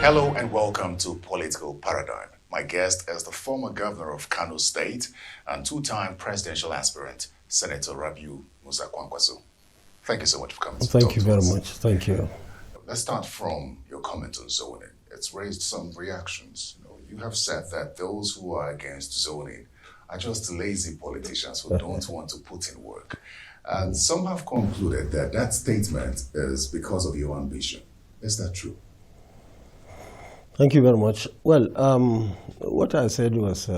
Hello and welcome to Political Paradigm. My guest is the former governor of Kano State and two-time presidential aspirant, Senator Rabiu Musa Kwankwaso. Thank you so much for coming. Thank you very much. Thank you. Let's start from your comment on zoning. It's raised some reactions. You have said that those who are against zoning are just lazy politicians who don't want to put in work. And some have concluded that that statement is because of your ambition. Is that true? Thank you very much. Well, what I said was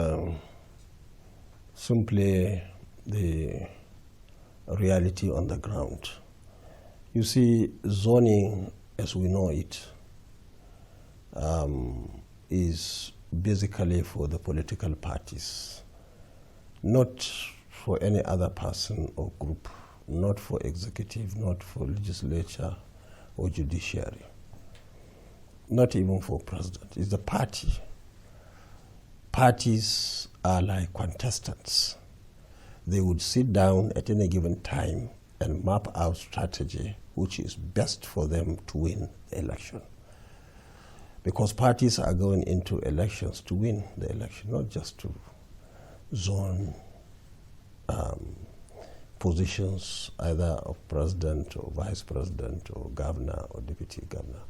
simply the reality on the ground. You see, zoning, as we know it, is basically for the political parties, not for any other person or group, not for executive, not for legislature or judiciary, not even for president. It's the party. Parties are like contestants. They would sit down at any given time and map out strategy which is best for them to win the election. Because parties are going into elections to win the election, not just to zone positions either of president or vice president or governor or deputy governor.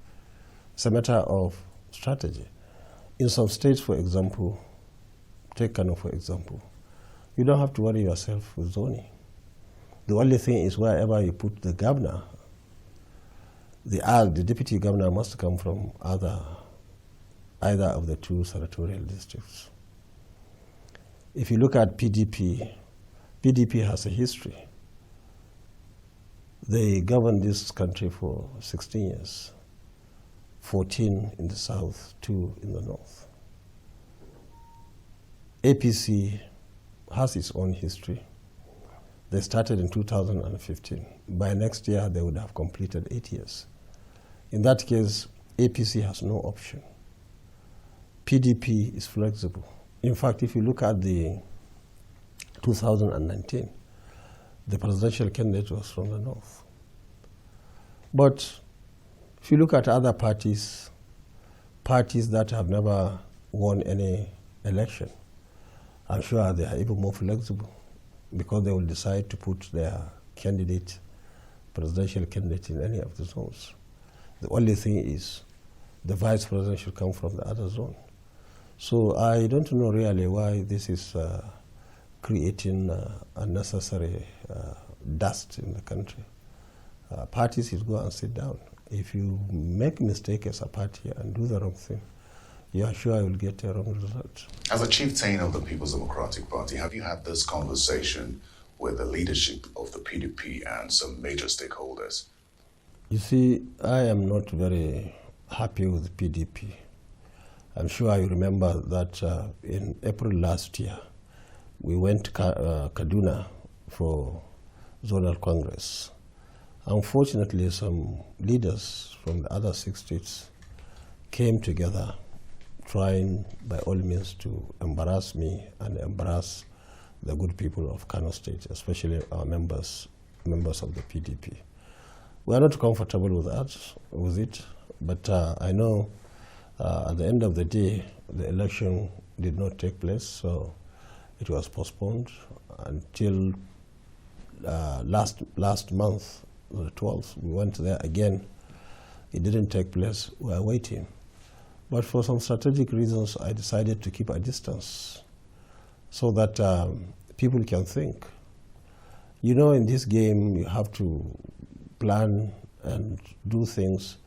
It's a matter of strategy. In some states, for example, take Kano for example, you don't have to worry yourself with zoning. The only thing is wherever you put the governor, the deputy governor must come from either of the two senatorial districts. If you look at PDP, PDP has a history. They governed this country for 16 years, 14 in the south, 2 in the north. APC has its own history. They started in 2015. By next year, they would have completed 8 years. In that case, APC has no option. PDP is flexible. In fact, if you look at the 2019, the presidential candidate was from the north. But if you look at other parties that have never won any election, I'm sure they are even more flexible because they will decide to put their presidential candidate in any of the zones. The only thing is the vice president should come from the other zone. So I don't know really why this is creating unnecessary dust in the country. Parties should go and sit down. If you make a mistake as a party and do the wrong thing, you are sure you will get a wrong result. As a chieftain of the People's Democratic Party, have you had this conversation with the leadership of the PDP and some major stakeholders? You see, I am not very happy with the PDP. I'm sure you remember that in April last year, we went to Kaduna for zonal congress. Unfortunately, some leaders from the other 6 states came together trying by all means to embarrass me and embarrass the good people of Kano State, especially our members of the PDP. We are not comfortable with it, but I know at the end of the day, the election did not take place, so it was postponed until last month, the 12th. We went there again. It didn't take place. We are waiting. But for some strategic reasons, I decided to keep a distance so that people can think. You know, in this game, you have to plan and do things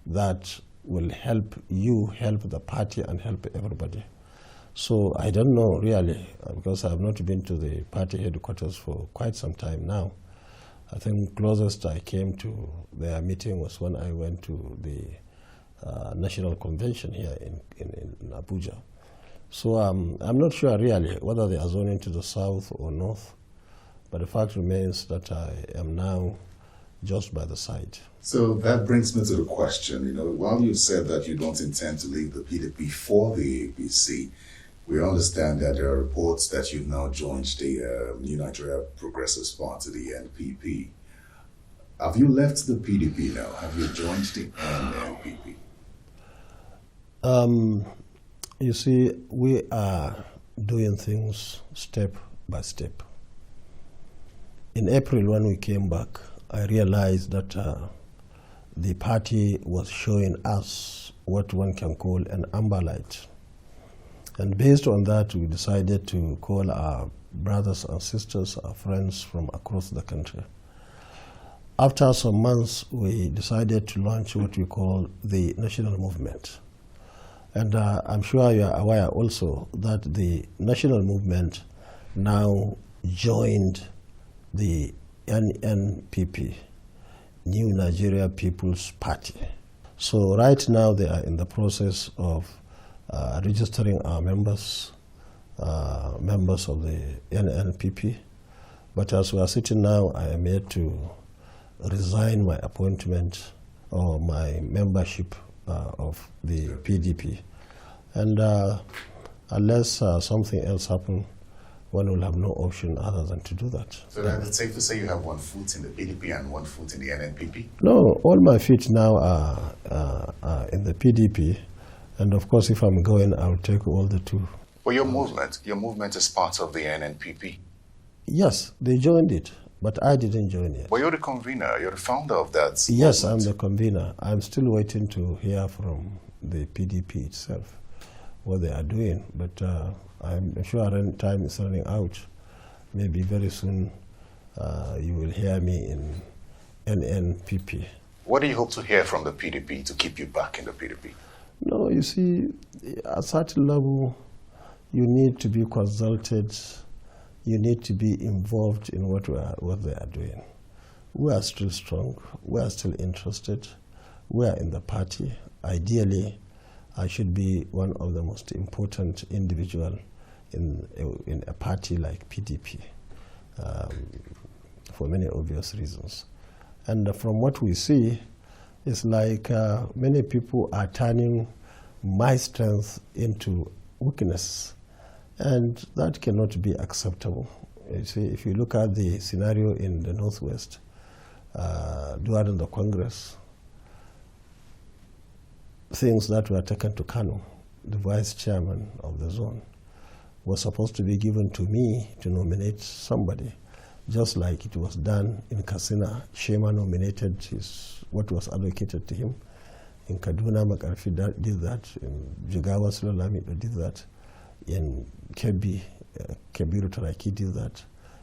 that will help you, help the party, and help everybody. So I don't know really, because I have not been to the party headquarters for quite some time now. I think closest I came to their meeting was when I went to the national convention here in Abuja. So I'm not sure really whether they are zoning to the south or north, but the fact remains that I am now just by the side. So that brings me to the question, while you said that you don't intend to leave the PDP for the APC, we understand that there are reports that you've now joined the New Nigeria Progressive Party, the NNPP. Have you left the PDP now? Have you joined the NNPP? You see, we are doing things step by step. In April, when we came back, I realized that the party was showing us what one can call an amber light. And based on that, we decided to call our brothers and sisters, our friends from across the country. After some months, we decided to launch what we call the national movement. And I'm sure you are aware also that the national movement now joined the NNPP, New Nigeria People's Party. So right now they are in the process of registering our members of the NNPP. But as we are sitting now, I am here to resign my appointment or my membership of the PDP. And unless something else happens, one will have no option other than to do that. So then it's safe to say you have one foot in the PDP and one foot in the NNPP? No, all my feet now are in the PDP. And of course, if I'm going, I'll take all the two. Well, your movement is part of the NNPP. Yes, they joined it, but I didn't join it. Well, you're the convener, you're the founder of that Yes, movement. I'm the convener. I'm still waiting to hear from the PDP itself what they are doing, but I'm sure time is running out. Maybe very soon you will hear me in NNPP. What do you hope to hear from the PDP to keep you back in the PDP? No, you see, at a certain level, you need to be consulted. You need to be involved in what they are doing. We are still strong. We are still interested. We are in the party. Ideally, I should be one of the most important individuals in a party like PDP for many obvious reasons. And from what we see, it's like many people are turning my strength into weakness. And that cannot be acceptable. You see, if you look at the scenario in the Northwest, during the Congress, things that were taken to Kano, the vice chairman of the zone, was supposed to be given to me to nominate somebody, just like it was done in Katsina. Shema nominated what was allocated to him. In Kaduna, Makarfi did that. In Jigawa, Sulalami did that. In Kebbi, Kebiru Taraki did that.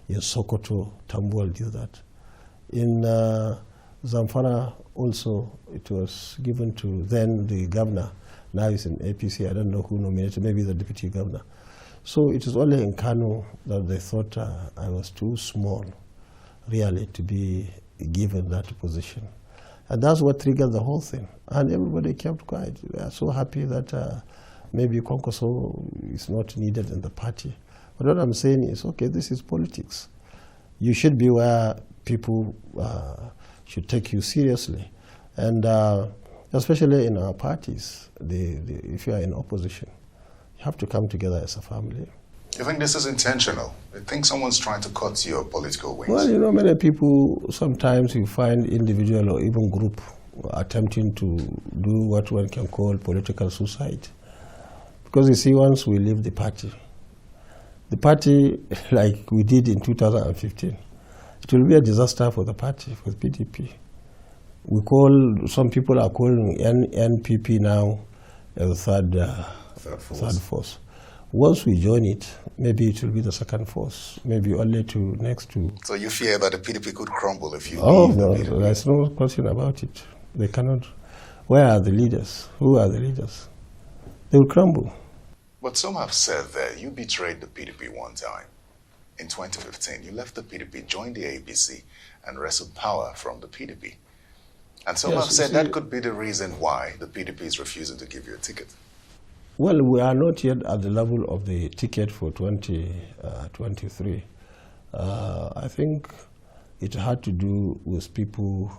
In Sokoto, Tambuwal did that. In Zamfara also, it was given to then the governor. Now he's in APC. I don't know who nominated, maybe the deputy governor. So it is only in Kano that they thought I was too small, really, to be given that position. And that's what triggered the whole thing. And everybody kept quiet. They are so happy that maybe Kwankwaso is not needed in the party. But what I'm saying is, okay, this is politics. You should be where people should take you seriously. And especially in our parties, if you are in opposition, you have to come together as a family. You think this is intentional? You think someone's trying to cut your political wings? Well, you know, many people, sometimes you find individual or even group attempting to do what one can call political suicide. Because you see, once we leave the party, like we did in 2015, it will be a disaster for the party, for the PDP. Some people are calling NNPP now the third force. Once we join it, maybe it will be the second force, maybe only next to... So you fear that the PDP could crumble if you leave the no, PDP? There's no question about it. They cannot. Where are the leaders? Who are the leaders? They will crumble. But some have said that you betrayed the PDP one time. In 2015, you left the PDP, joined the ABC, and wrestled power from the PDP. And some have said that could be the reason why the PDP is refusing to give you a ticket. Well, we are not yet at the level of the ticket for 2023. I think it had to do with people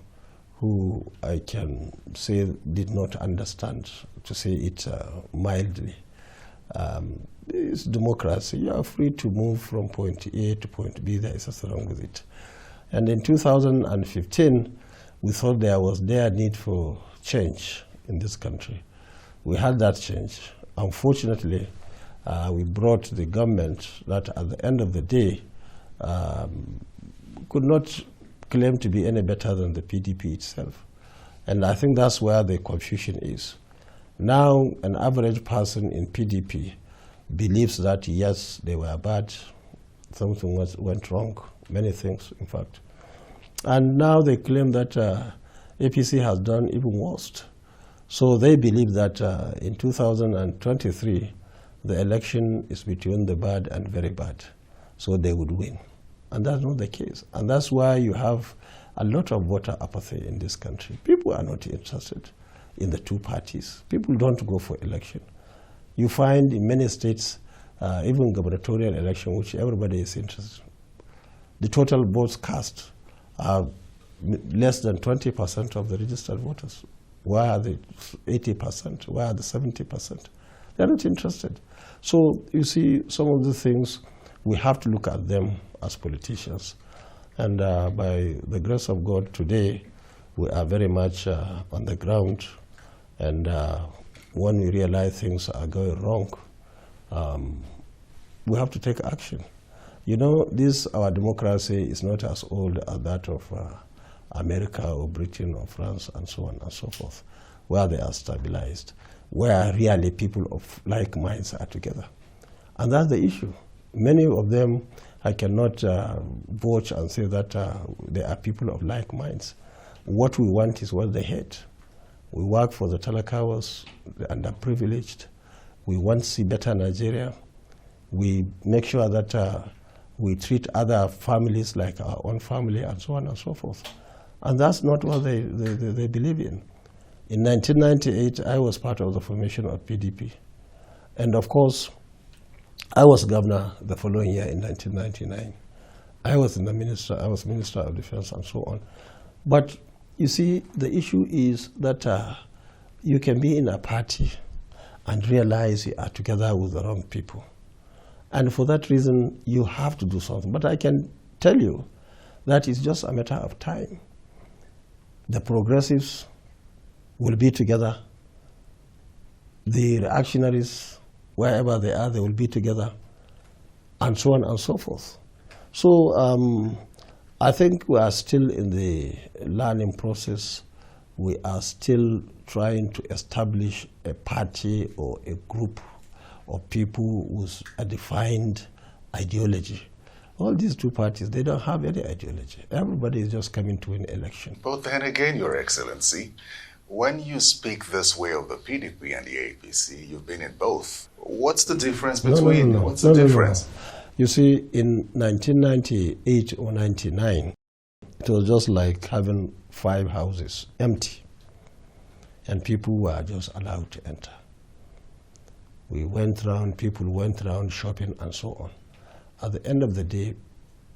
who I can say did not understand, to say it mildly. It's democracy. You are free to move from point A to point B. There is nothing wrong with it. And in 2015, we thought there was need for change in this country. We had that change. Unfortunately, we brought the government that at the end of the day could not claim to be any better than the PDP itself. And I think that's where the confusion is. Now, an average person in PDP believes that, yes, they were bad, something went wrong, many things, in fact. And now they claim that APC has done even worse. So they believe that in 2023, the election is between the bad and very bad. So they would win. And that's not the case. And that's why you have a lot of voter apathy in this country. People are not interested in the two parties. People don't go for election. You find in many states, even gubernatorial election, which everybody is interested in, the total votes cast are less than 20% of the registered voters. Why are they 80%? Why are they 70%? They're not interested. So you see, some of the things, we have to look at them as politicians. And by the grace of God today, we are very much on the ground. And when we realize things are going wrong, we have to take action. You know, our democracy is not as old as that of America or Britain or France and so on and so forth, where they are stabilized, where really people of like minds are together. And that's the issue. Many of them, I cannot vouch and say that they are people of like minds. What we want is what they hate. We work for the Talakawas, the underprivileged. We want to see better Nigeria. We make sure that we treat other families like our own family and so on and so forth. And that's not what they believe in. In 1998, I was part of the formation of PDP. And of course, I was governor the following year in 1999. I was Minister of Defense and so on. But you see, the issue is that you can be in a party and realize you are together with the wrong people. And for that reason, you have to do something. But I can tell you that it's just a matter of time. The progressives will be together. The reactionaries, wherever they are, they will be together, and so on and so forth. So I think we are still in the learning process. We are still trying to establish a party or a group of people with a defined ideology. All these two parties, they don't have any ideology. Everybody is just coming to an election. But then again, Your Excellency, when you speak this way of the PDP and the APC, you've been in both. What's the difference between? What's the difference? You see, in 1998 or 99, it was just like having 5 houses empty, and people were just allowed to enter. We went around, people went around shopping and so on. At the end of the day,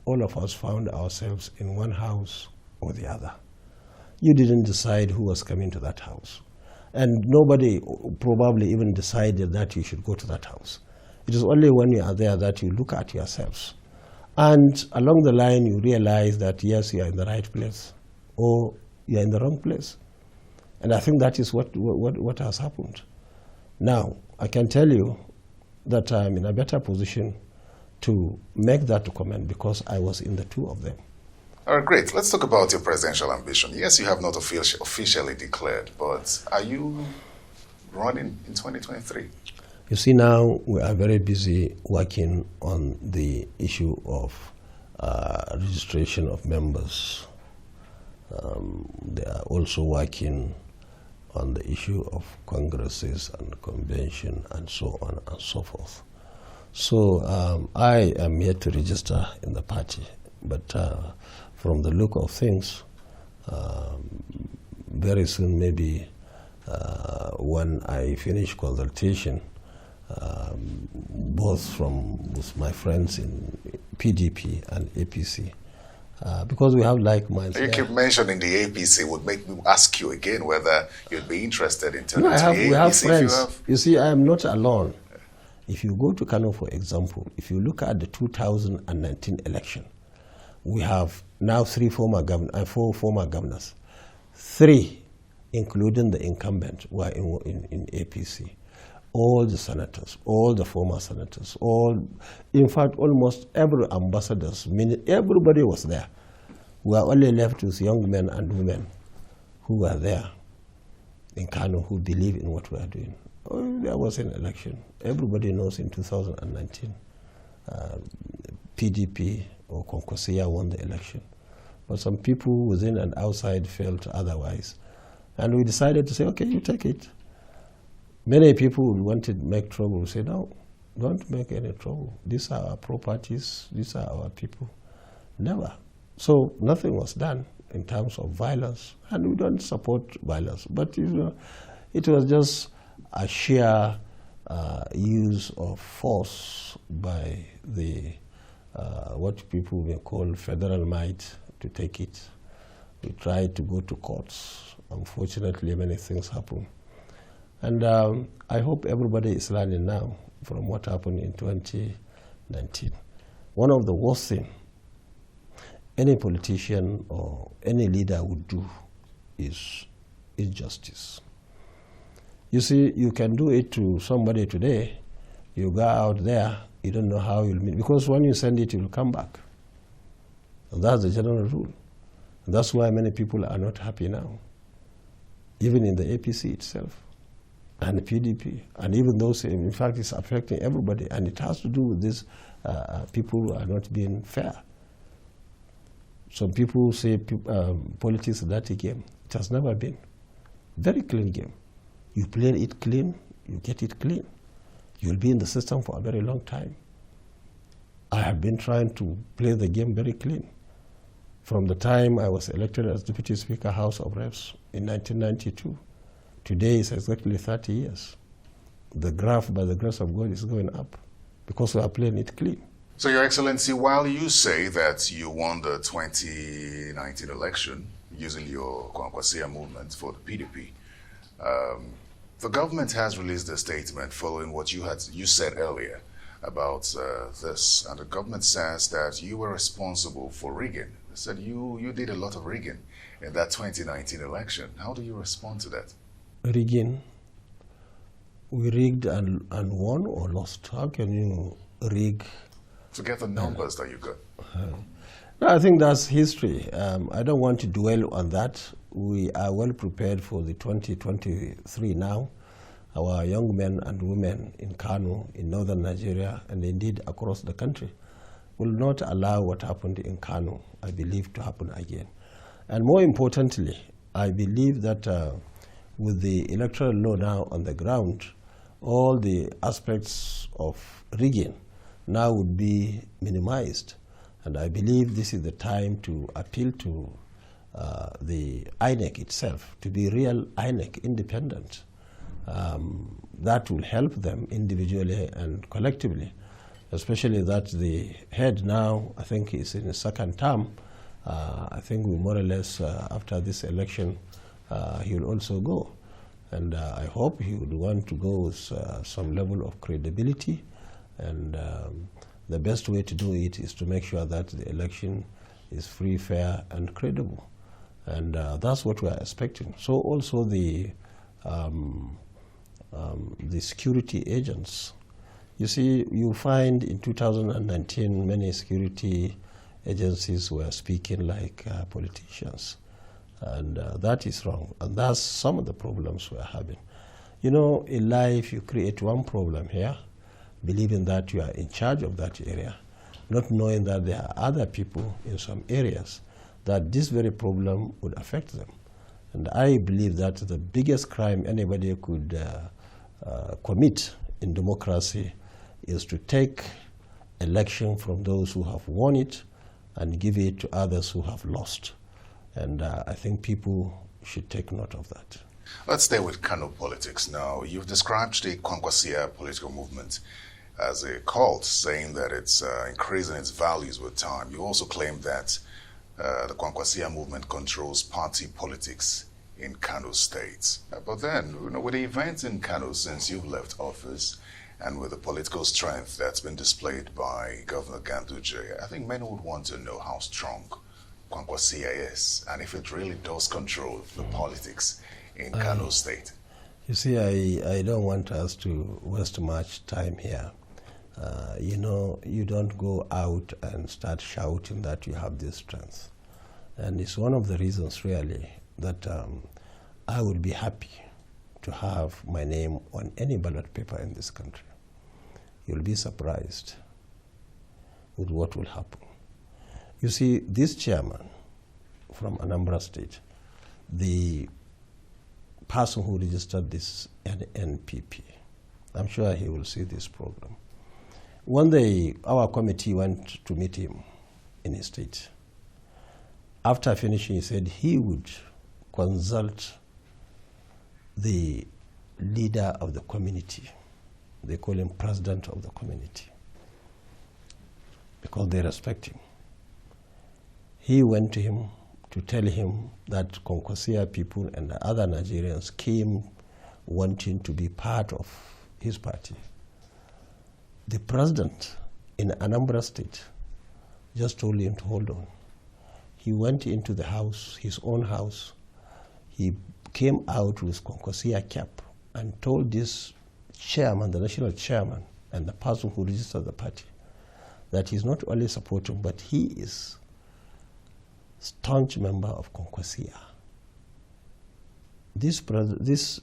all of us found ourselves in one house or the other. You didn't decide who was coming to that house. And nobody probably even decided that you should go to that house. It is only when you are there that you look at yourselves. And along the line, you realize that, yes, you are in the right place, or you are in the wrong place. And I think that is what has happened. Now, I can tell you that I'm in a better position to make that comment because I was in the two of them. All right, great. Let's talk about your presidential ambition. Yes, you have not officially declared, but are you running in 2023? You see, now we are very busy working on the issue of registration of members. They are also working on the issue of congresses and convention and so on and so forth. So I am here to register in the party, but from the look of things, very soon, maybe when I finish consultation, both with my friends in PDP and APC, because we have like minds. You keep mentioning the APC would make me ask you again whether you'd be interested in turning to the APC. We have friends. You see, I am not alone. If you go to Kano, for example, if you look at the 2019 election, we have now 4 former governors. 3 including the incumbent who are in APC. All the senators, all the former senators, in fact, almost every ambassadors, everybody was there. We are only left with young men and women who were there in Kano who believe in what we are doing. There was an election. Everybody knows in 2019, PDP or Kwankwaso won the election. But some people within and outside felt otherwise. And we decided to say, okay, you take it. Many people who wanted to make trouble say, no, don't make any trouble. These are our properties, these are our people. Never. So nothing was done in terms of violence, and we don't support violence. But it was just a sheer use of force by the what people may call federal might to take it. We tried to go to courts. Unfortunately, many things happen. And I hope everybody is learning now from what happened in 2019. One of the worst things any politician or any leader would do is injustice. You see, you can do it to somebody today. You go out there, you don't know how you'll meet, because when you send it, it will come back. And that's the general rule. And that's why many people are not happy now, even in the APC itself, and the PDP, and even those, in fact, it's affecting everybody, and it has to do with this, people who are not being fair. Some people say politics is a dirty game. It has never been. Very clean game. You play it clean, you get it clean. You'll be in the system for a very long time. I have been trying to play the game very clean. From the time I was elected as Deputy Speaker, House of Reps in 1992, today is exactly 30 years. The graph, by the grace of God, is going up because we are playing it clean. So, Your Excellency, while you say that you won the 2019 election using your Kwankwaso movement for the PDP, the government has released a statement following what you said earlier about this, and the government says that you were responsible for rigging. They said you did a lot of rigging in that 2019 election. How do you respond to that? Rigging? We rigged and won or lost? How can you rig? Forget the numbers that you got. No, I think that's history. I don't want to dwell on that. We are well prepared for the 2023 now. Our young men and women in Kano, in northern Nigeria, and indeed across the country, will not allow what happened in Kano, I believe, to happen again. And more importantly, I believe that with the electoral law now on the ground, all the aspects of rigging now would be minimized. And I believe this is the time to appeal to the INEC itself to be real INEC independent. That will help them individually and collectively, especially that the head now, I think, is in his second term. I think we more or less, after this election, he will also go. And I hope he would want to go with some level of credibility. And the best way to do it is to make sure that the election is free, fair, and credible. And that's what we are expecting. So also the security agents. You see, you find in 2019 many security agencies were speaking like politicians. And that is wrong. And that's some of the problems we're having. You know, in life, you create one problem here, believing that you are in charge of that area, not knowing that there are other people in some areas that this very problem would affect them. And I believe that the biggest crime anybody could commit in democracy is to take election from those who have won it and give it to others who have lost. And I think people should take note of that. Let's stay with Kano politics now. You've described the Kwankwaso political movement as a cult, saying that it's increasing its values with time. You also claim that the Kwankwaso movement controls party politics in Kano State. But then, you know, with the events in Kano since you've left office, and with the political strength that's been displayed by Governor Ganduje, I think many would want to know how strong Kwankwaso is, and if it really does control the politics in Kano State? You see, I don't want us to waste much time here. You know, you don't go out and start shouting that you have this strength. And it's one of the reasons, really, that I would be happy to have my name on any ballot paper in this country. You'll be surprised with what will happen. You see, this chairman from Anambra State, the person who registered this NNPP, I'm sure he will see this program. One day, our committee went to meet him in his state. After finishing, he said he would consult the leader of the community. They call him president of the community because they respect him. He went to him to tell him that Kwankwaso people and the other Nigerians came wanting to be part of his party. The president in Anambra State just told him to hold on. He went into the house, his own house. He came out with Kwankwaso cap and told this chairman, the national chairman, and the person who registered the party, that he's not only supporting, but he is staunch member of Kwankwaso. This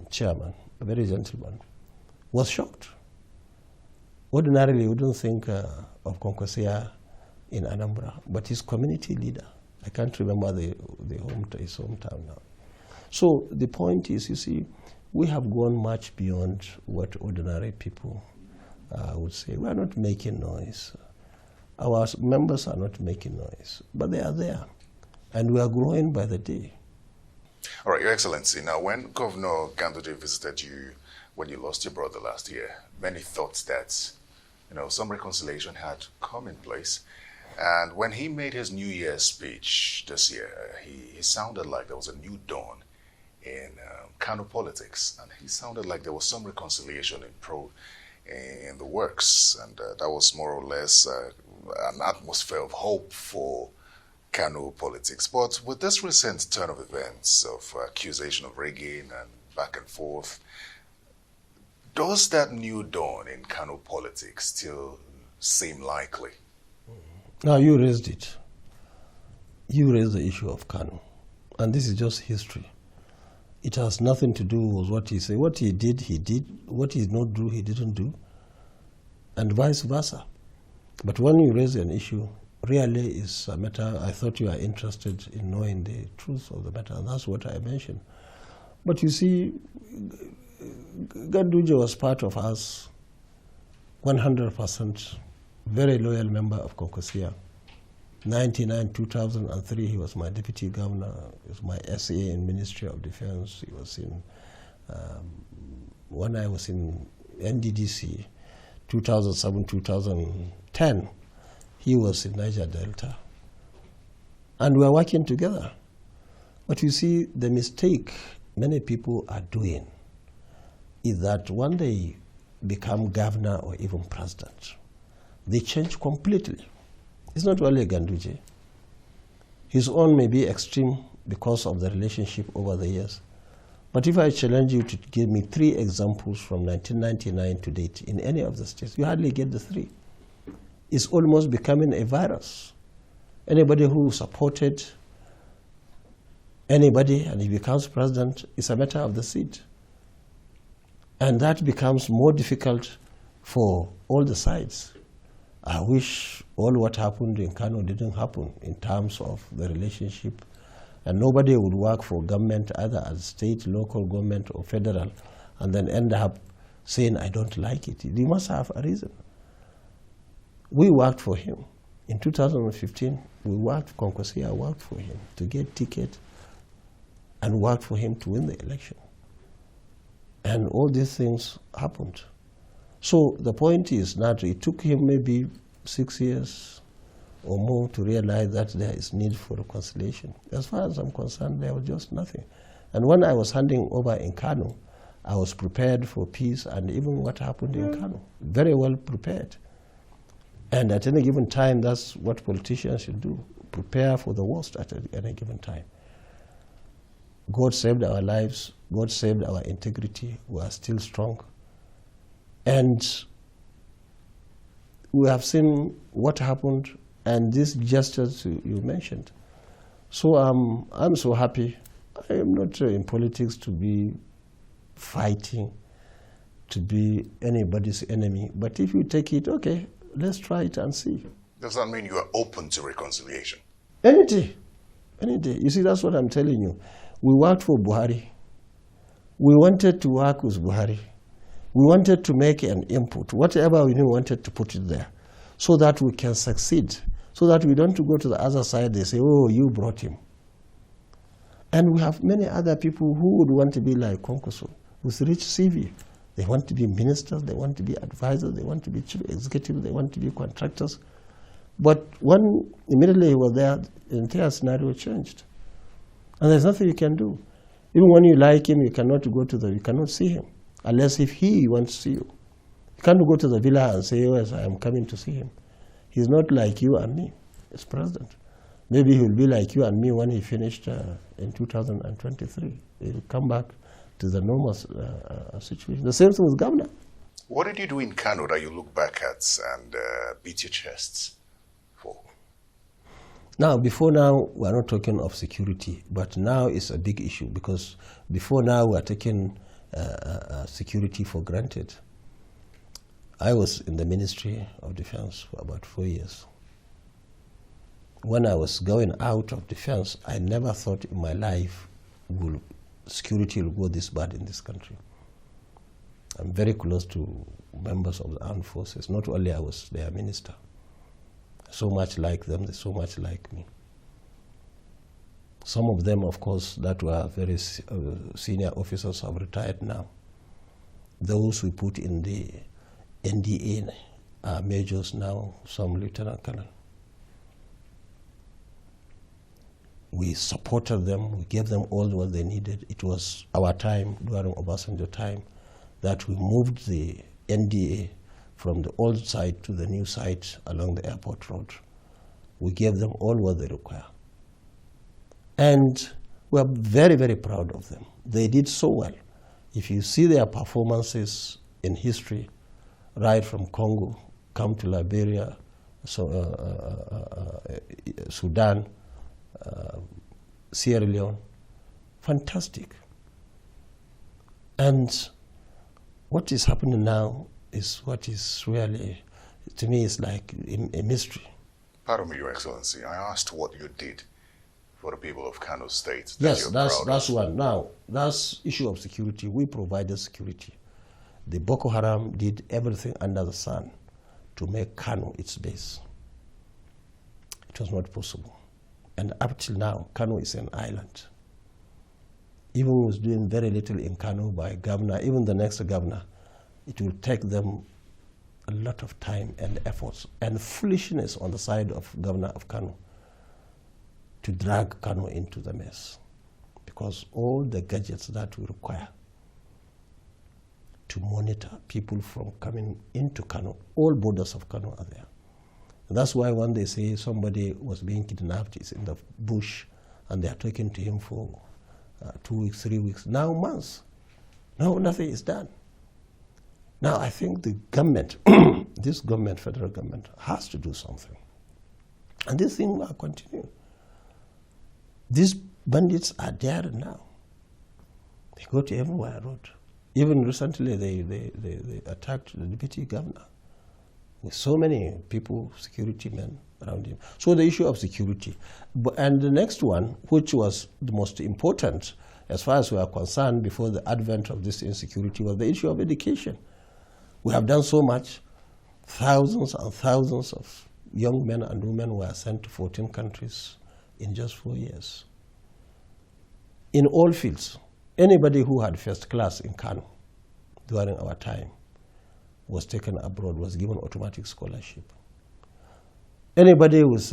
chairman, a very gentleman, was shocked. Ordinarily, we wouldn't think of Kwankwaso in Anambra, but his community leader, I can't remember his hometown now. So the point is, you see, we have gone much beyond what ordinary people would say. We are not making noise. Our members are not making noise, but they are there, and we are growing by the day. All right, Your Excellency, now when Governor Ganduje visited you when you lost your brother last year, many thought that, you know, some reconciliation had come in place. And when he made his New Year's speech this year, he sounded like there was a new dawn in Kano politics, and he sounded like there was some reconciliation in the works, and that was more or less an atmosphere of hope for Kano politics. But with this recent turn of events of accusation of rigging and back and forth, does that new dawn in Kano politics still seem likely? Now, you raised it. You raised the issue of Kano, and this is just history. It has nothing to do with what he said. What he did, he did. What he did not do, he didn't do, and vice versa. But when you raise an issue, really is a matter, I thought you are interested in knowing the truth of the matter, and that's what I mentioned. But you see, Ganduje was part of us, 100%, very loyal member of Kwankwaso. 1999, 2003, he was my deputy governor. He was my SA in Ministry of Defense. He was in, when I was in NDDC, 2007, 2010, he was in Niger Delta. And we are working together. But you see, the mistake many people are doing is that when they become governor or even president, they change completely. It's not only Ganduje. His own may be extreme because of the relationship over the years. But if I challenge you to give me 3 examples from 1999 to date in any of the states, you hardly get the 3. It's almost becoming a virus. Anybody who supported anybody and he becomes president, it's a matter of the seat. And that becomes more difficult for all the sides. I wish all what happened in Kano didn't happen in terms of the relationship, and nobody would work for government either as state, local government or federal and then end up saying, I don't like it. They must have a reason. We worked for him. In 2015, we worked, Kwankwaso worked for him to get ticket and worked for him to win the election. And all these things happened. So the point is that it took him maybe 6 years or more to realize that there is need for reconciliation. As far as I'm concerned, there was just nothing. And when I was handing over in Kano, I was prepared for peace and even what happened in Kano, very well prepared. And at any given time, that's what politicians should do, prepare for the worst at any given time. God saved our lives. God saved our integrity. We are still strong. And we have seen what happened and these gestures you mentioned. So I'm so happy. I am not in politics to be fighting, to be anybody's enemy. But if you take it, okay, let's try it and see. Does that mean you are open to reconciliation? Any day. Any day. You see, that's what I'm telling you. We worked for Buhari. We wanted to work with Buhari. We wanted to make an input, whatever we wanted to put it there, so that we can succeed, so that we don't go to the other side, they say, oh, you brought him. And we have many other people who would want to be like Kwankwaso, with rich CV. They want to be ministers, they want to be advisors, they want to be chief executives, they want to be contractors. But when immediately he was there, the entire scenario changed. And there's nothing you can do. Even when you like him, you cannot you cannot see him, unless if he wants to see you. You can't go to the villa and say, yes, I am coming to see him. He's not like you and me as president. Maybe he will be like you and me when he finished in 2023. He will come back to the normal situation. The same thing with governor. What did you do in Kano that you look back at and beat your chests for? Now, before now, we are not talking of security, but now it's a big issue because before now we are taking security for granted. I was in the Ministry of Defense for about 4 years. When I was going out of defense, I never thought in my life security will go this bad in this country. I'm very close to members of the armed forces. Not only I was their minister. So much like them, they're so much like me. Some of them, of course, that were very senior officers have retired now. Those we put in the NDA are majors now, some lieutenant colonel. We supported them, we gave them all what they needed. It was our time, during Obasanjo time, that we moved the NDA from the old site to the new site along the airport road. We gave them all what they require. And we are very, very proud of them. They did so well. If you see their performances in history, right from Congo, come to Liberia, Sudan, Sierra Leone, fantastic. And what is happening now is what is really, to me, is like a mystery. Pardon me, Your Excellency. I asked what you did for the people of Kano State. Yes, that's one. Now, that's issue of security. We provided security. The Boko Haram did everything under the sun to make Kano its base. It was not possible. And up till now, Kano is an island. Even was doing very little in Kano by governor, even the next governor, it will take them a lot of time and efforts and foolishness on the side of governor of Kano to drag Kano into the mess, because all the gadgets that we require to monitor people from coming into Kano, all borders of Kano are there. And that's why when they say somebody was being kidnapped, it's in the bush, and they are talking to him for 2 weeks, 3 weeks, now months. No, nothing is done. Now I think the government, this government, federal government, has to do something. And this thing will continue. These bandits are there now. They go to everywhere road. Even recently they attacked the deputy governor with so many people, security men around him. So the issue of security. And the next one, which was the most important as far as we are concerned before the advent of this insecurity, was the issue of education. We have done so much. Thousands and thousands of young men and women were sent to 14 countries in just 4 years. In all fields, anybody who had first class in Kano during our time was taken abroad, was given automatic scholarship. Anybody with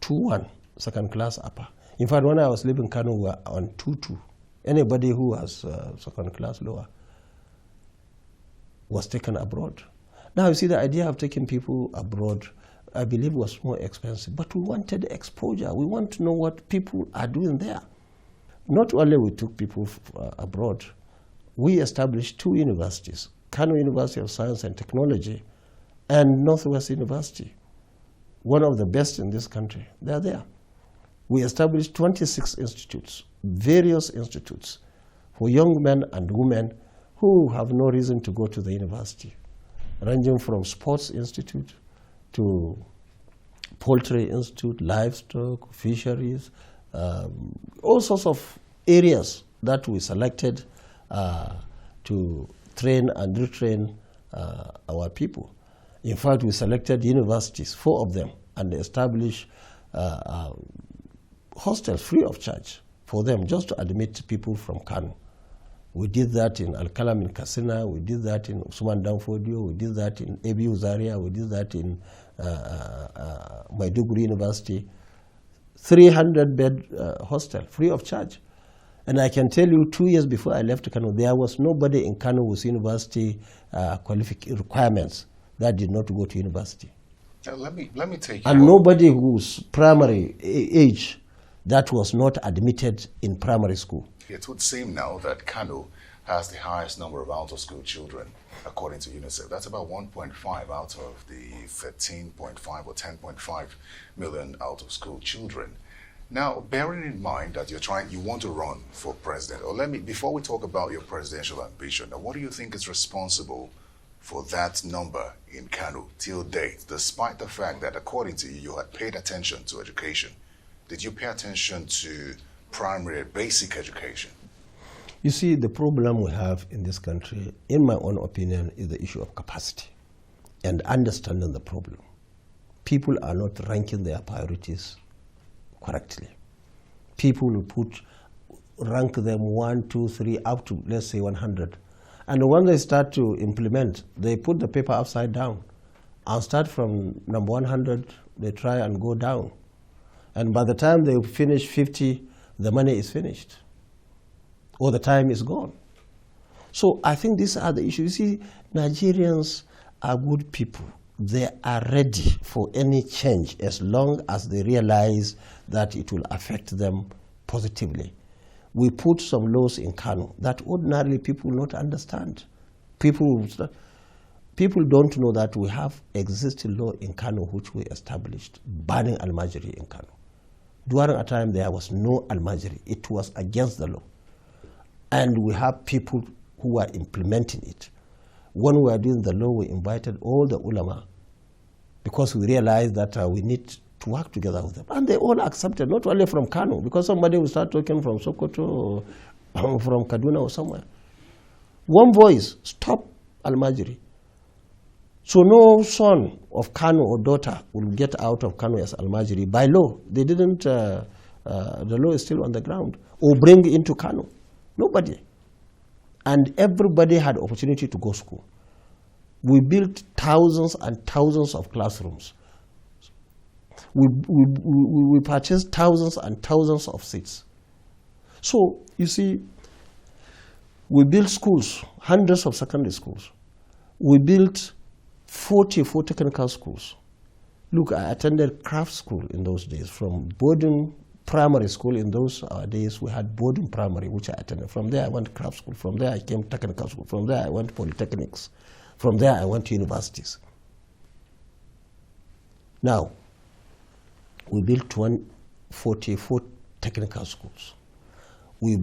2-1, second class upper. In fact, when I was living in Kano, we were on 2-2. Anybody who was second class lower was taken abroad. Now, you see, the idea of taking people abroad, I believe, was more expensive. But we wanted exposure. We want to know what people are doing there. not only we took people abroad, we established 2 universities, Kano University of Science and Technology and Northwest University, one of the best in this country. They're there. We established 26 institutes, various institutes for young men and women who have no reason to go to the university, ranging from Sports Institute to Poultry Institute, livestock, fisheries, all sorts of areas that we selected to train and retrain our people. In fact, we selected universities, 4 of them, and established hostels free of charge for them, just to admit people from Kano. We did that in Al-Kalam in Katsina, we did that in Usman Danfodio, we did that in Abu Zaria, we did that in Maiduguri University. 300-bed hostel, free of charge. And I can tell you, 2 years before I left Kano, there was nobody in Kano with university requirements that did not go to university. Let me take and nobody whose primary age that was not admitted in primary school. It would seem now that Kano has the highest number of out-of-school children, according to UNICEF. That's about 1.5 out of the 13.5 or 10.5 million out-of-school children. Now, bearing in mind that you want to run for president, or before we talk about your presidential ambition, now what do you think is responsible for that number in Kano till date, despite the fact that, according to you, you had paid attention to education? Did you pay attention to primary basic education? You see, the problem we have in this country, in my own opinion, is the issue of capacity and understanding the problem. People are not ranking their priorities correctly. People will rank them 1, 2, 3, up to, let's say, 100. And when they start to implement, they put the paper upside down and start from number 100, they try and go down. And by the time they finish 50, the money is finished, or the time is gone. So I think these are the issues. You see, Nigerians are good people. They are ready for any change as long as they realize that it will affect them positively. We put some laws in Kano that ordinarily people will not understand. People don't know that we have existing law in Kano which we established, banning Almajiri in Kano. During a time there was no Almajiri. It was against the law. And we have people who are implementing it. When we were doing the law, we invited all the ulama because we realized that we need to work together with them. And they all accepted, not only from Kano, because somebody will start talking from Sokoto or from Kaduna or somewhere. One voice, stop Almajiri. So no son of Kano or daughter will get out of Kano as Almajiri. By law, they didn't, the law is still on the ground, or bring into Kano. Nobody. And everybody had opportunity to go to school. We built thousands and thousands of classrooms. We purchased thousands and thousands of seats. So, you see, we built schools, hundreds of secondary schools. We built 44 technical schools. Look, I attended craft school in those days, from boarding primary school. In those days, we had boarding primary, which I attended. From there, I went to craft school. From there, I came to technical school. From there, I went to polytechnics. From there, I went to universities. Now, we built 44 technical schools. We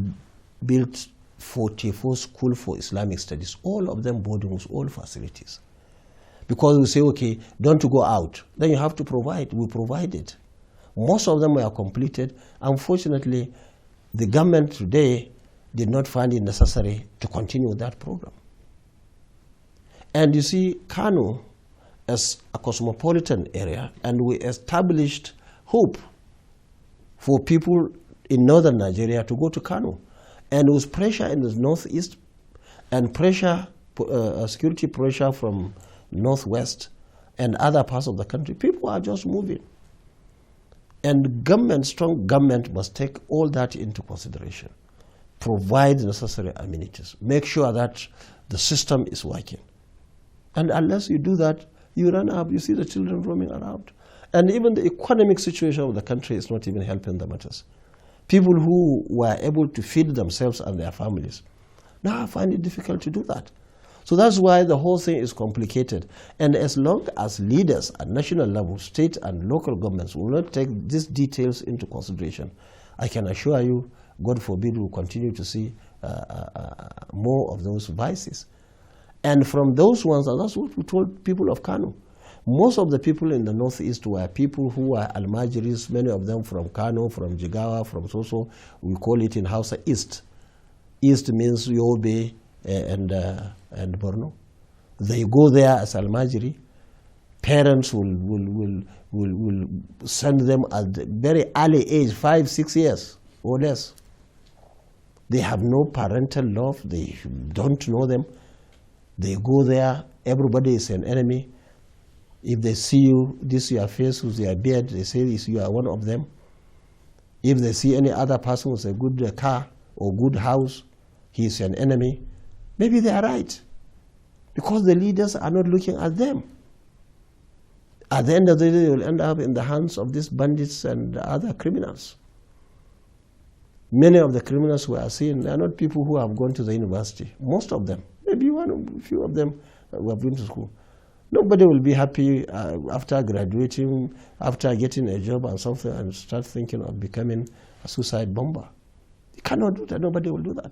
built 44 schools for Islamic studies, all of them boarding with all facilities. Because we say, okay, don't go out. Then you have to provide. We provided. Most of them were completed. Unfortunately, the government today did not find it necessary to continue with that program. And you see, Kano as a cosmopolitan area, and we established hope for people in northern Nigeria to go to Kano. And with pressure in the northeast and pressure, security pressure from northwest and other parts of the country, people are just moving. And government, strong government, must take all that into consideration, provide necessary amenities, make sure that the system is working. And unless you do that, you run up, you see the children roaming around. And even the economic situation of the country is not even helping the matters. people who were able to feed themselves and their families. Now I find it difficult to do that. So that's why the whole thing is complicated. And as long as leaders at national level, state and local governments will not take these details into consideration, I can assure you, God forbid, we'll continue to see more of those vices. And from those ones, and that's what we told people of Kano. Most of the people in the northeast were people who were Almajiris, many of them from Kano, from Jigawa, from Soso. We call it in Hausa East. East means Yobe and Borno. They go there as Almajiri. Parents will send them at the very early age, 5, 6 years or less. They have no parental love. They don't know them. They go there. Everybody is an enemy. If they see you, this your face with your beard, they say you are one of them. If they see any other person with a good car or good house, he is an enemy. Maybe they are right, because the leaders are not looking at them. At the end of the day, they will end up in the hands of these bandits and other criminals. Many of the criminals we are seeing, they are not people who have gone to the university. Most of them, maybe a few of them who have been to school. Nobody will be happy after graduating, after getting a job and something, and start thinking of becoming a suicide bomber. You cannot do that. Nobody will do that.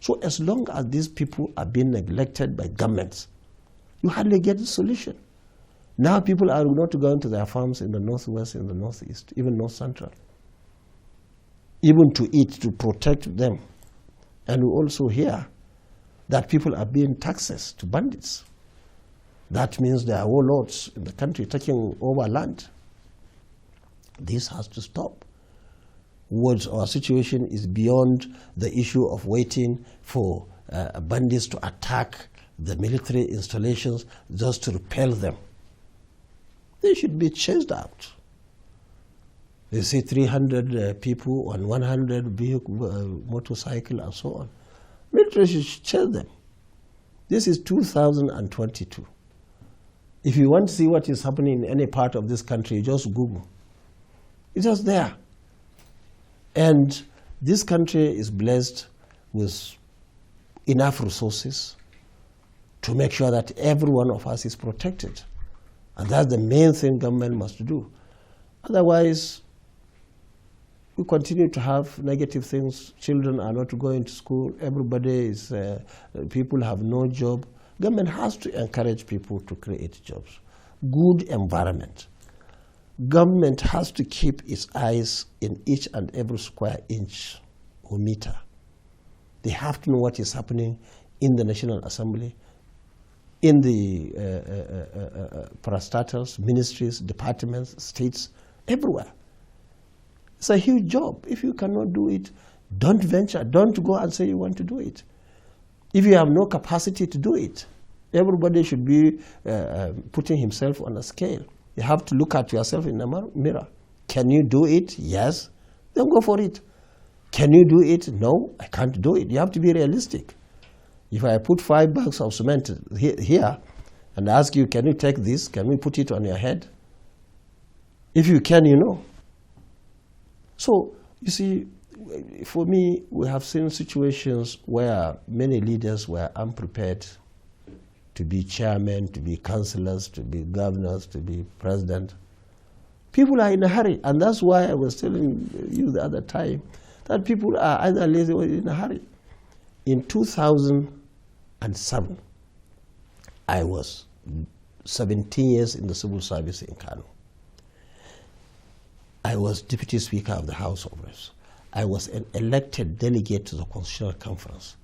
So as long as these people are being neglected by governments, you hardly get a solution. Now people are not going to their farms in the northwest, in the northeast, even north central, even to eat, to protect them. And we also hear that people are being taxes to bandits. That means there are warlords in the country taking over land. This has to stop. Our situation is beyond the issue of waiting for bandits to attack the military installations just to repel them. They should be chased out. They say 300 people on 100 vehicle, motorcycle and so on. Military should chase them. This is 2022. If you want to see what is happening in any part of this country, just Google. It's just there. And this country is blessed with enough resources to make sure that every one of us is protected. And that's the main thing government must do. Otherwise, we continue to have negative things. Children are not going to school. Everybody is, people have no job. Government has to encourage people to create jobs. Good environment. Government has to keep its eyes in each and every square inch or meter. They have to know what is happening in the National Assembly, in the parastatals, ministries, departments, states, everywhere. It's a huge job. If you cannot do it, don't venture. Don't go and say you want to do it. If you have no capacity to do it, everybody should be putting himself on a scale. You have to look at yourself in the mirror. Can you do it? Yes. Then go for it. Can you do it? No, I can't do it. You have to be realistic. If I put 5 bags of cement here and ask you, can you take this? Can we put it on your head? If you can, you know. So, you see, for me, we have seen situations where many leaders were unprepared to be chairmen, to be councillors, to be governors, to be president. People are in a hurry, and that's why I was telling you the other time that people are either lazy or in a hurry. In 2007, I was 17 years in the civil service in Kano. I was Deputy Speaker of the House of Reps. I was an elected delegate to the Constitutional Conference.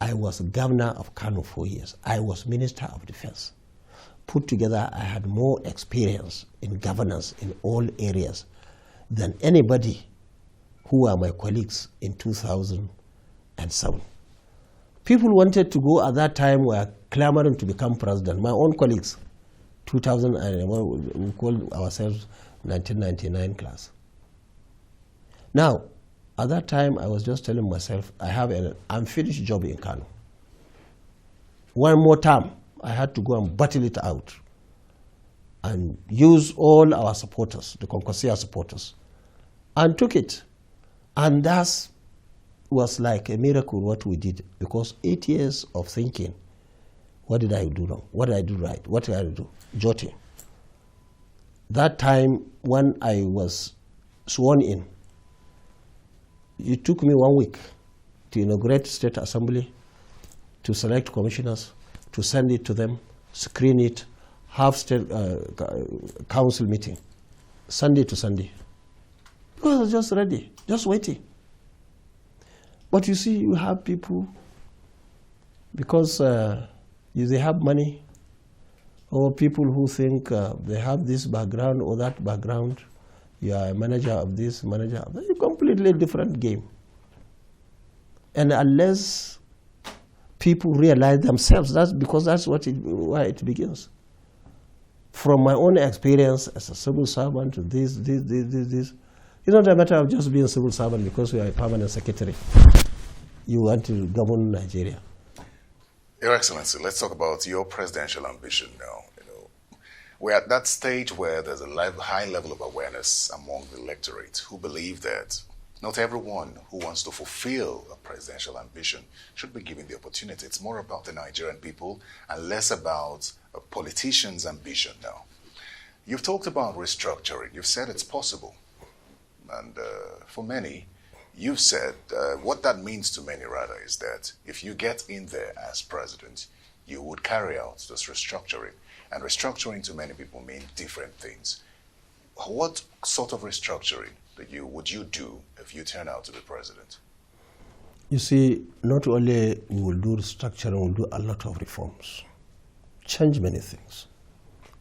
I was governor of Kano 4 years. I was Minister of Defense. Put together, I had more experience in governance in all areas than anybody who were my colleagues in 2007. People wanted to go at that time, were clamoring to become president. My own colleagues, 2000, we called ourselves 1999 class. Now, at that time, I was just telling myself, I have an unfinished job in Kano. One more term, I had to go and battle it out and use all our supporters, the Kwankwaso supporters, and took it. And that was like a miracle what we did, because 8 years of thinking, what did I do wrong? What did I do right? What did I do? Jotting. That time when I was sworn in, it took me 1 week to inaugurate State Assembly, to select commissioners, to send it to them, screen it, have state council meeting, Sunday to Sunday. Because I was just ready, just waiting. But you see, you have people, because they have money, or people who think they have this background or that background, you are a manager of this, manager of that, a completely different game. And unless people realize themselves, that's because that's why it begins. From my own experience as a civil servant to this. It's not a matter of just being a civil servant because you are a permanent secretary. You want to govern Nigeria. Your Excellency, let's talk about your presidential ambition now. We're at that stage where there's a high level of awareness among the electorate who believe that not everyone who wants to fulfill a presidential ambition should be given the opportunity. It's more about the Nigerian people and less about a politician's ambition now. You've talked about restructuring. You've said it's possible. And for many, you've said what that means to many, rather, is that if you get in there as president, you would carry out this restructuring. And restructuring to many people mean different things. What sort of restructuring would you do if you turn out to be president? You see, not only we will do restructuring, we'll do a lot of reforms. Change many things.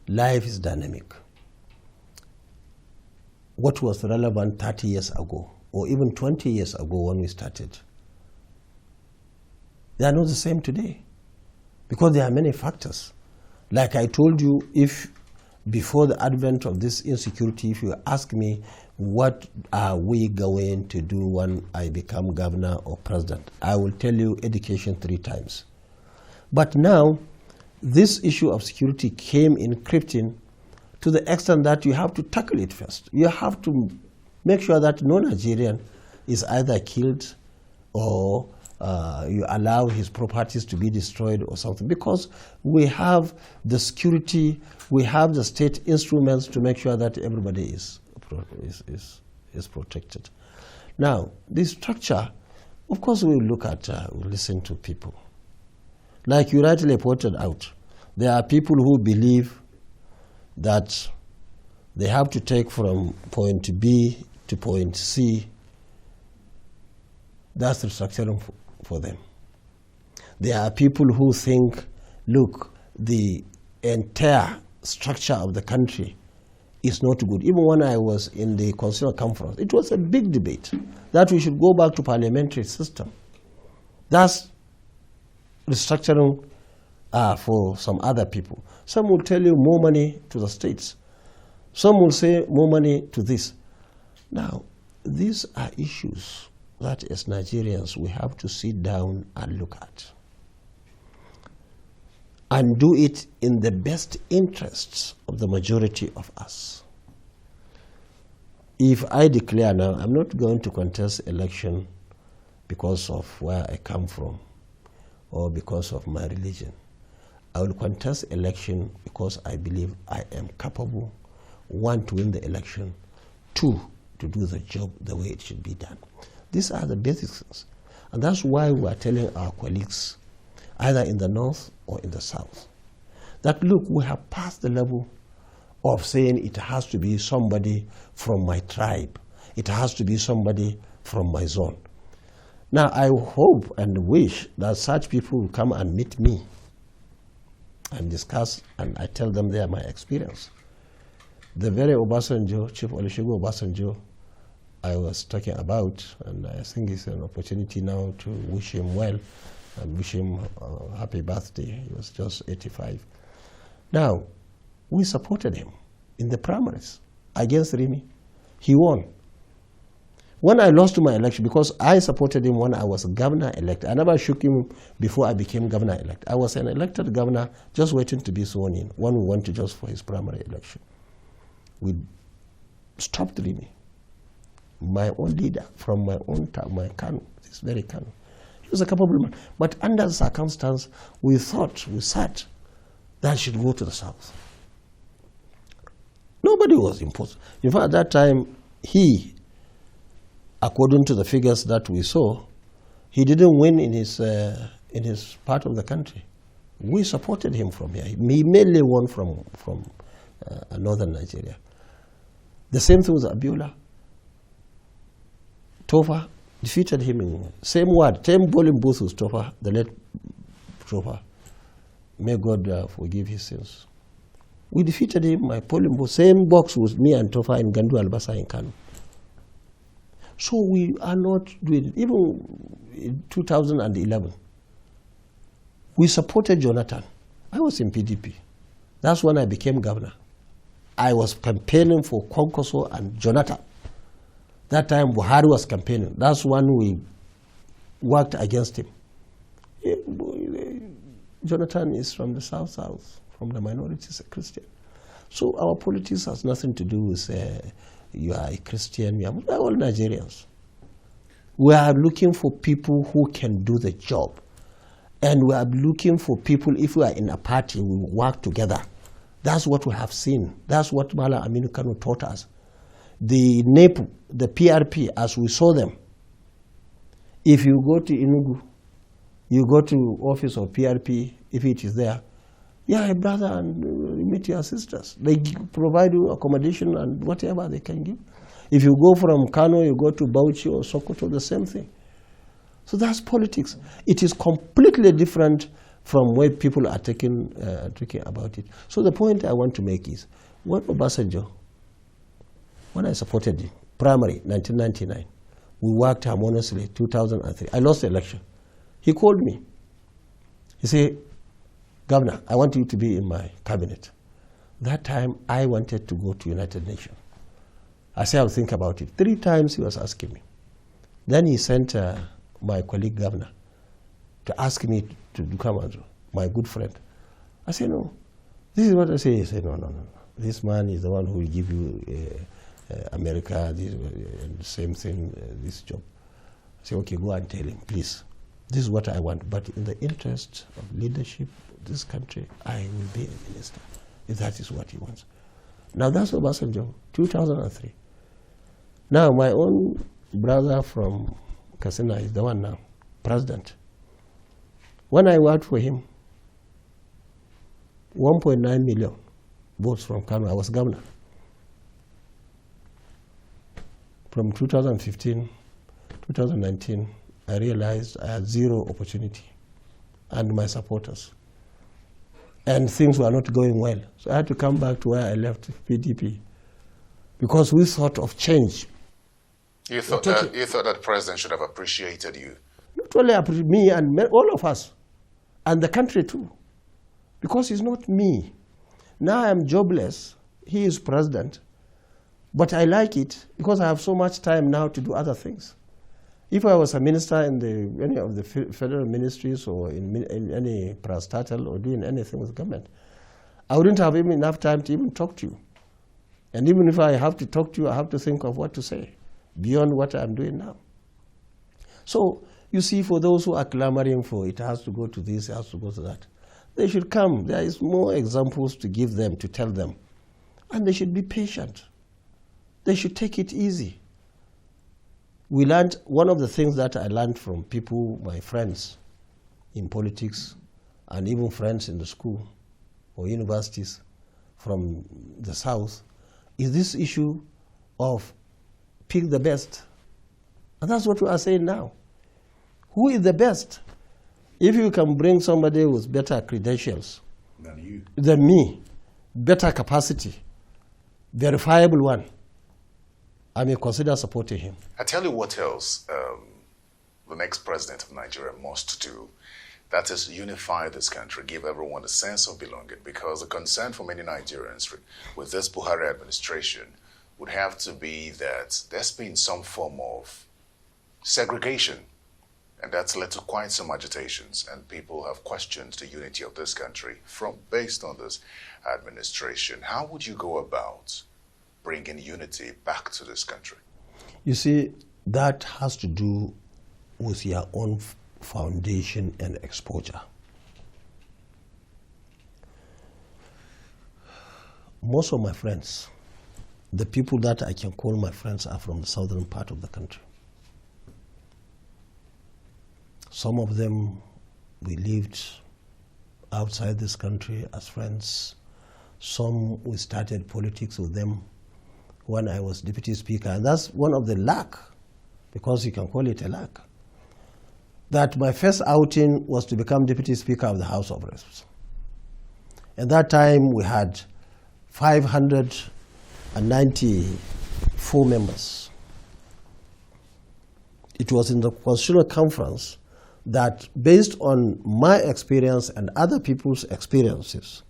Life is dynamic. What was relevant 30 years ago, or even 20 years ago when we started, they are not the same today, because there are many factors. Like I told you, if before the advent of this insecurity, if you ask me, what are we going to do when I become governor or president, I will tell you education 3 times. But now, this issue of security came encrypting to the extent that you have to tackle it first. You have to make sure that no Nigerian is either killed or you allow his properties to be destroyed or something, because we have the security, we have the state instruments to make sure that everybody is protected. Now, this structure, of course, we will look at, we'll listen to people. Like you rightly pointed out, there are people who believe that they have to take from point B to point C. That's restructuring for them. There are people who think, look, the entire structure of the country is not good. Even when I was in the Constitutional Conference, it was a big debate that we should go back to parliamentary system. That's restructuring for some other people. Some will tell you more money to the states. Some will say more money to this. Now, these are issues that as Nigerians we have to sit down and look at. And do it in the best interests of the majority of us. If I declare now, I'm not going to contest election because of where I come from or because of my religion. I will contest election because I believe I am capable, 1, to win the election, 2, to do the job the way it should be done. These are the basic things. And that's why we are telling our colleagues, either in the north or in the south, that look, we have passed the level of saying it has to be somebody from my tribe. It has to be somebody from my zone. Now, I hope and wish that such people will come and meet me and discuss, and I tell them they are my experience. The very Obasanjo, Chief Olusegun Obasanjo, I was talking about, and I think it's an opportunity now to wish him well and wish him a happy birthday. He was just 85. Now, we supported him in the primaries against Rimi. He won. When I lost my election, because I supported him when I was governor-elect, I never shook him before I became governor-elect. I was an elected governor just waiting to be sworn in when we went to just for his primary election. We stopped Rimi. my own leader from my own town, my Kano, this very Kano. He was a capable man. But under the circumstance, we sat, that I should go to the south. Nobody was imposed. In fact, at that time, he, according to the figures that we saw, he didn't win in his part of the country. We supported him from here. He mainly won from northern Nigeria. The same thing with Abiola. Tofa defeated him in same ward, same polling booth with Tofa, the late Tofa. May God forgive his sins. We defeated him, my polling booth, same box with me and Tofa in Gandu Albasa in Kano. So we are not doing it. Even in 2011, we supported Jonathan. I was in PDP. That's when I became governor. I was campaigning for Kwankwaso and Jonathan. That time Buhari was campaigning. That's when we worked against him. Jonathan is from the south, from the minorities, a Christian. So our politics has nothing to do with you are a Christian, we are all Nigerians. We are looking for people who can do the job. And we are looking for people, if we are in a party, we work together. That's what we have seen. That's what Mala Aminu Kano taught us. The NEP, the PRP, as we saw them, if you go to Enugu, you go to office of PRP, if it is there, yeah, brother, and meet your sisters. They provide you accommodation and whatever they can give. If you go from Kano, you go to Bauchi or Sokoto, the same thing. So that's politics. It is completely different from where people are talking about it. So the point I want to make is, when Obasanjo, when I supported him, primary, 1999, we worked harmoniously, 2003. I lost the election. He called me. He said, Governor, I want you to be in my cabinet. That time, I wanted to go to United Nations. I said, I'll think about it. 3 times he was asking me. Then he sent my colleague governor to ask me to come as my good friend. I said, no. This is what I say. He said, no. This man is the one who will give you America, this, same thing, this job. I said, okay, go and tell him, please. This is what I want. But in the interest of leadership of this country, I will be a minister, if that is what he wants. Now that's Obasanjo, 2003. Now my own brother from Katsina is the one now, president. When I worked for him, 1.9 million votes from Kano. I was governor. From 2015, 2019, I realized I had 0 opportunity, and my supporters. And things were not going well. So I had to come back to where I left PDP, because we thought of change. You thought that the president should have appreciated you? Not only me and all of us, and the country too, because it's not me. Now I'm jobless. He is president, but I like it because I have so much time now to do other things. If I was a minister in any of the federal ministries or in any parastatal or doing anything with government, I wouldn't have even enough time to even talk to you. And even if I have to talk to you, I have to think of what to say beyond what I'm doing now. So, you see, for those who are clamoring for it has to go to this, it has to go to that, they should come. There is more examples to give them, to tell them. And they should be patient. They should take it easy. We learned, one of the things that I learned from people, my friends in politics, and even friends in the school or universities from the South, is this issue of pick the best. And that's what we are saying now. Who is the best? If you can bring somebody with better credentials than me, better capacity, verifiable one, I may consider supporting him. I tell you what else the next president of Nigeria must do. That is unify this country, give everyone a sense of belonging, because the concern for many Nigerians with this Buhari administration would have to be that there's been some form of segregation, and that's led to quite some agitations, and people have questioned the unity of this country based on this administration. How would you go about bringing unity back to this country? You see, that has to do with your own foundation and exposure. Most of my friends, the people that I can call my friends, are from the southern part of the country. Some of them, we lived outside this country as friends. Some, we started politics with them when I was deputy speaker. And that's one of the luck, because you can call it a luck, that my first outing was to become deputy speaker of the House of Reps. At that time, we had 594 members. It was in the Constitutional Conference that, based on my experience and other people's experiences,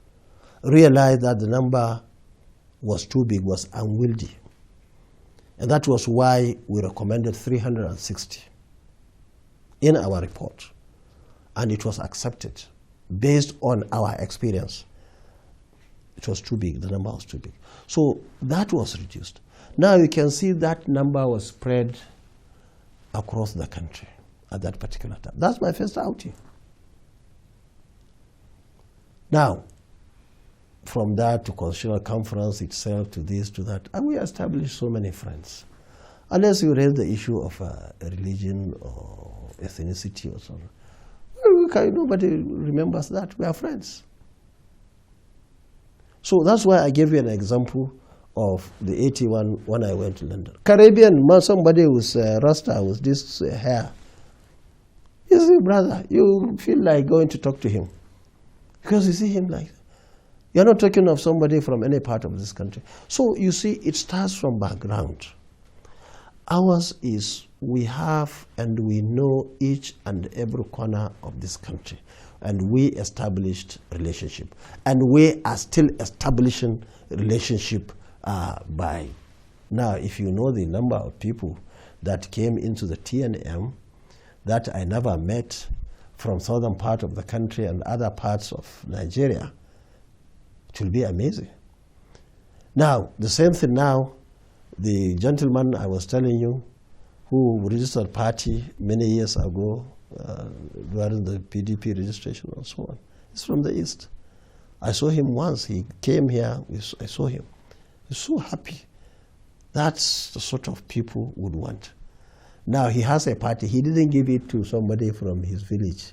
realized that the number was too big, was unwieldy. And that was why we recommended 360 in our report. And it was accepted based on our experience. It was too big, the number was too big. So that was reduced. Now you can see that number was spread across the country at that particular time. That's my first outing. Now, from that to Constitutional Conference itself, to this, to that, and we established so many friends. Unless you raise the issue of religion or ethnicity or something, well, nobody remembers that. We are friends. So that's why I gave you an example of the 81 when I went to London. Caribbean, somebody with Rasta with this hair. You see, brother, you feel like going to talk to him because you see him like that. You're not talking of somebody from any part of this country. So you see, it starts from background. Ours is, we have and we know each and every corner of this country. And we established relationship. And we are still establishing relationship by now. If you know the number of people that came into the TNM that I never met from southern part of the country and other parts of Nigeria, it will be amazing. Now, the same thing now, the gentleman I was telling you who registered party many years ago, during the PDP registration and so on. He's from the East. I saw him once. He came here. I saw him. He's so happy. That's the sort of people would want. Now he has a party. He didn't give it to somebody from his village.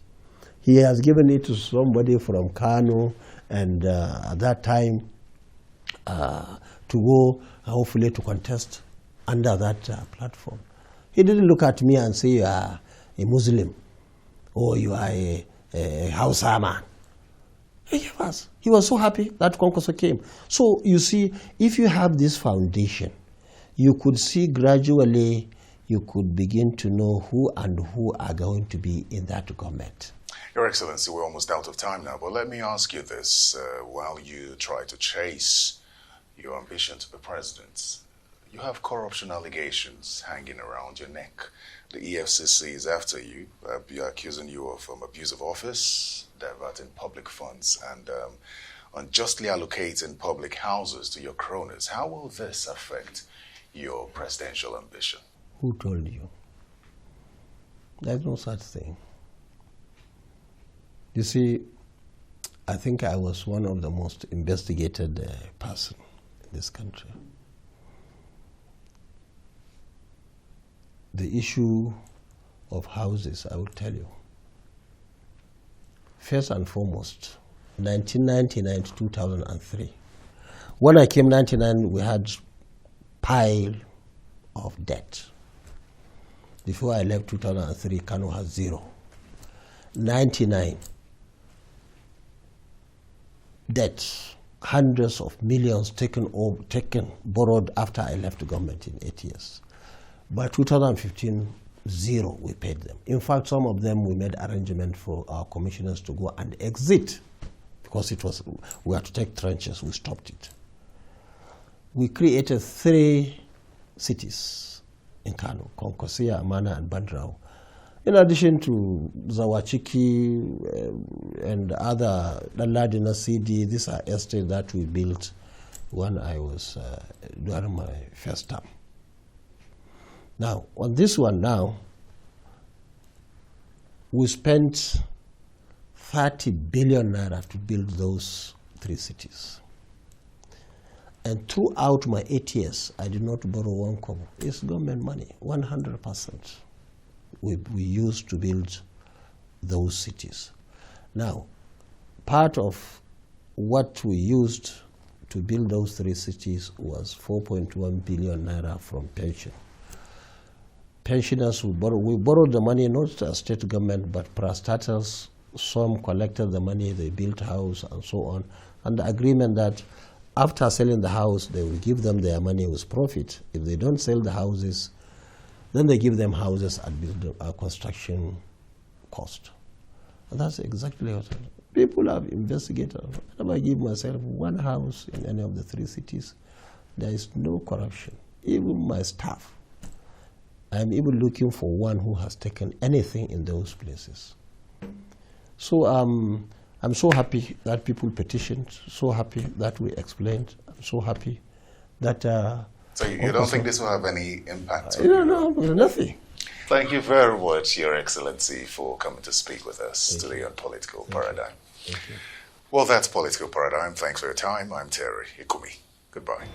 He has given it to somebody from Kano, and at that time to go, hopefully, to contest under that platform. He didn't look at me and say, you are a Muslim, or you are a Hausa man. He was so happy that Kwankwaso came. So you see, if you have this foundation, you could see gradually, you could begin to know who and who are going to be in that government. Your Excellency, we're almost out of time now, but let me ask you this. While you try to chase your ambition to be president, you have corruption allegations hanging around your neck. The EFCC is after you, accusing you of abuse of office, diverting public funds, and unjustly allocating public houses to your cronies. How will this affect your presidential ambition? Who told you? There's no such thing. You see, I think I was one of the most investigated person in this country. The issue of houses, I will tell you. First and foremost, 1999 to 2003. When I came 1999, we had pile of debt. Before I left 2003, Kano had 0. 99, debt, hundreds of millions taken, borrowed after I left the government in 8 years. By 2015, 0, we paid them. In fact, some of them we made arrangement for our commissioners to go and exit because we had to take trenches. We stopped it. We created 3 cities in Kano: Kwankwaso, Amana, and Bandrao. In addition to Zawachiki and other Ladina CD, these are estates that we built when I was during my first term. Now, on this one now, we spent 30 billion naira to build those 3 cities. And throughout my 8 years, I did not borrow one kobo. It's government money, 100%. We used to build those cities. Now, part of what we used to build those 3 cities was 4.1 billion naira from pension. Pensioners, we borrowed the money not as state government, but parastatals. Some collected the money, they built house and so on. And the agreement that after selling the house, they will give them their money with profit. If they don't sell the houses, then they give them houses at construction cost. And that's exactly what people have investigated. Whenever I give myself one house in any of the 3 cities, there is no corruption. Even my staff, I'm even looking for one who has taken anything in those places. So I'm so happy that people petitioned, so happy that we explained, I'm so happy that... so you don't think this will have any impact on you? No, nothing. Thank you very much, Your Excellency, for coming to speak with us today on Political Paradigm. Thank you. Well, that's Political Paradigm. Thanks for your time. I'm Terry Ikumi. Goodbye.